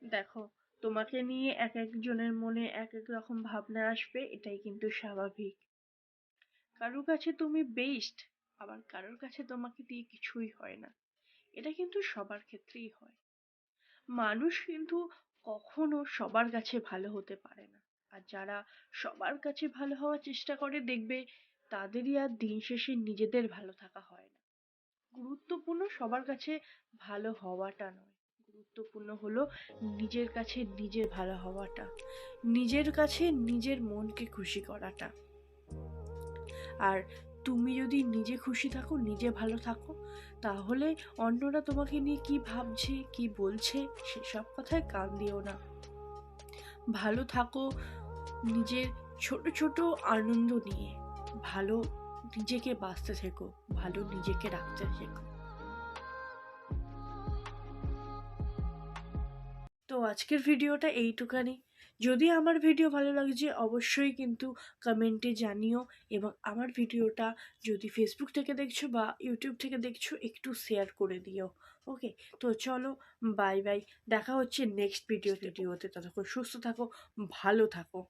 দেখো, তোমাকে নিয়ে এক একজনের মনে এক এক রকম ভাবনা আসবে, এটাই কিন্তু স্বাভাবিক। কারোর কাছে তুমি বেস্ট, আবার কারোর কাছে তোমাকে দিয়ে কিছুই হয় না। এটা কিন্তু সবার ক্ষেত্রেই হয়। মানুষ কিন্তু কখনো সবার কাছে ভালো হতে পারে না। আর যারা সবার কাছে ভালো হওয়ার চেষ্টা করে, দেখবে তাদেরই আর দিন শেষে নিজেদের ভালো থাকা হয় না। গুরুত্বপূর্ণ সবার কাছে ভালো হওয়াটা নয়, গুরুত্বপূর্ণ হলো নিজের কাছে নিজের ভালো হওয়াটা, নিজের কাছে নিজের মনকে খুশি করাটা। আর তুমি যদি নিজে খুশি থাকো, নিজে ভালো থাকো, তাহলে অন্যরা তোমাকে নিয়ে কি ভাবছে কি বলছে সেসব কথায় কান দিও না। ভালো থাকো নিজের ছোট ছোট আনন্দ নিয়ে, ভালো নিজেকে বাঁচতে শেখো, ভালো নিজেকে রাখতে শেখো। তো আজকের ভিডিওটা এইটুকানি। যদি আমার ভিডিও ভালো লাগছে অবশ্যই কিন্তু কমেন্টে জানিও, এবং আমার ভিডিওটা যদি ফেসবুক থেকে দেখছো বা ইউটিউব থেকে দেখছো একটু শেয়ার করে দিও। ওকে, তো চলো, বাই বাই। দেখা হচ্ছে নেক্সট ভিডিওতে। ততক্ষণ সুস্থ থাকো, ভালো থাকো।